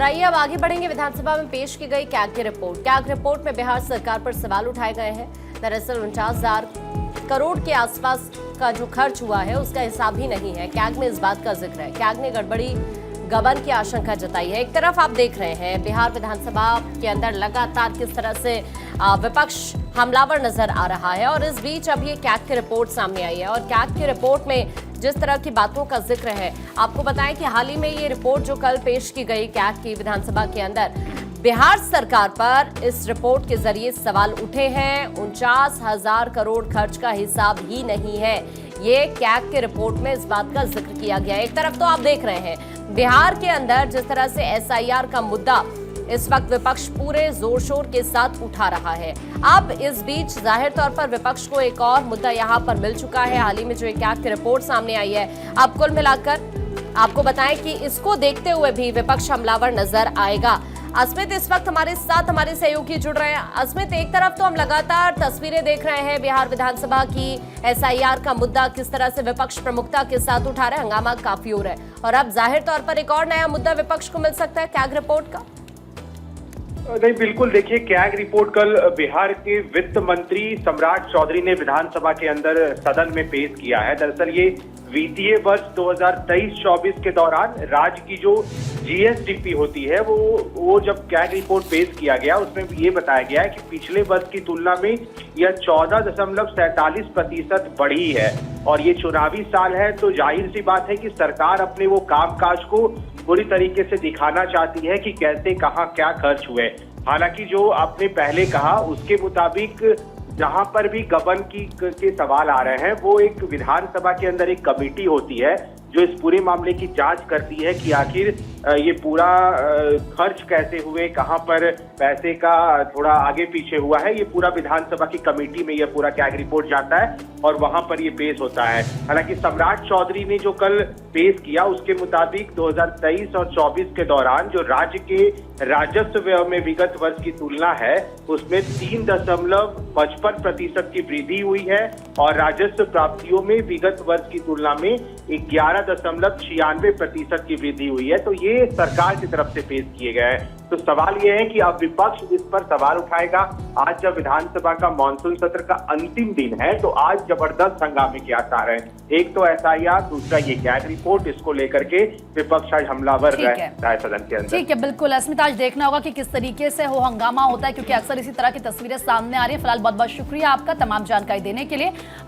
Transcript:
आइए अब आगे बढ़ेंगे। विधानसभा में पेश की गई कैग की रिपोर्ट। कैग रिपोर्ट में बिहार सरकार पर सवाल उठाए गए हैं। दरअसल 49,000 करोड़ के आसपास का जो खर्च हुआ है उसका हिसाब ही नहीं है। कैग में इस बात का जिक्र है। कैग ने गड़बड़ी गबन की आशंका जताई है। एक तरफ आप देख रहे हैं बिहार विधानसभा के अंदर लगातार किस तरह से विपक्ष हमलावर नजर आ रहा है, और इस बीच अब ये कैग की रिपोर्ट सामने आई है। और कैग की रिपोर्ट में जिस तरह की बातों का जिक्र है, आपको बताएं कि हाल ही में ये रिपोर्ट जो कल पेश की गई कैग की विधानसभा के अंदर, बिहार सरकार पर इस रिपोर्ट के जरिए सवाल उठे हैं। 49,000 करोड़ खर्च का हिसाब ही नहीं है, ये कैग की रिपोर्ट में इस बात का जिक्र किया गया है। एक तरफ तो आप देख रहे हैं बिहार के अंदर जिस तरह से SIR का मुद्दा इस वक्त विपक्ष पूरे जोर शोर के साथ उठा रहा है। अब इस बीच जाहिर तौर पर विपक्ष को एक और मुद्दा यहां पर मिल चुका है। हाल ही में जो एक कैग की रिपोर्ट सामने आई है, अब कुल मिलाकर आपको बताएं कि इसको देखते हुए भी विपक्ष हमलावर नजर आएगा। अस्मित इस वक्त हमारे साथ हमारे सहयोगी जुड़ रहे हैं। अस्मित, एक तरफ तो हम लगातार तस्वीरें देख रहे हैं बिहार विधानसभा की, SIR का मुद्दा किस तरह से विपक्ष प्रमुखता के साथ उठा रहा है, हंगामा काफी हो रहा है, और अब जाहिर तौर पर एक और नया मुद्दा विपक्ष को मिल सकता है कैग रिपोर्ट का। नहीं, बिल्कुल। देखिए, कैग रिपोर्ट कल बिहार के वित्त मंत्री सम्राट चौधरी ने विधानसभा के अंदर सदन में पेश किया है। दरअसल ये वित्तीय वर्ष 2023-24 के दौरान राज्य की जो GSDP होती है वो जब कैग रिपोर्ट पेश किया गया, उसमें ये बताया गया है कि पिछले वर्ष की तुलना में यह 14.47% बढ़ी है। और ये चुनावी साल है, तो जाहिर सी बात है कि सरकार अपने वो कामकाज को पूरी तरीके से दिखाना चाहती है कि कैसे कहाँ क्या खर्च हुए। हालांकि जो आपने पहले कहा उसके मुताबिक जहां पर भी गबन के सवाल आ रहे हैं, वो एक विधानसभा के अंदर एक कमेटी होती है जो इस पूरे मामले की जांच करती है कि आखिर ये पूरा खर्च कैसे हुए, कहां पर पैसे का थोड़ा आगे पीछे हुआ है। ये पूरा विधानसभा की कमेटी में ये पूरा कैग रिपोर्ट जाता है और वहां पर ये पेश होता है। हालांकि सम्राट चौधरी ने जो कल पेश किया उसके मुताबिक 2023 और 24 के दौरान जो राज्य के राजस्व व्यय में विगत वर्ष की तुलना है उसमें 3.55% की वृद्धि हुई है, और राजस्व प्राप्तियों में विगत वर्ष की तुलना में 11.96% की वृद्धि हुई है। तो ये सरकार की तरफ से पेश किए गए हैं। तो सवाल ये है कि अब विपक्ष इस पर सवाल उठाएगा। आज जब विधानसभा का मानसून सत्र का अंतिम दिन है, तो आज जबरदस्त हंगामे के आसार हैं। एक तो SIR, दूसरा ये कैग रिपोर्ट, इसको लेकर के विपक्ष आज हमलावर रहता है सदन के अंदर। ठीक है, बिल्कुल। अस्मित, आज देखना होगा कि किस तरीके से वो हंगामा होता है, क्योंकि अक्सर इसी तरह की तस्वीरें सामने आ रही है। फिलहाल बहुत बहुत शुक्रिया आपका तमाम जानकारी देने के लिए।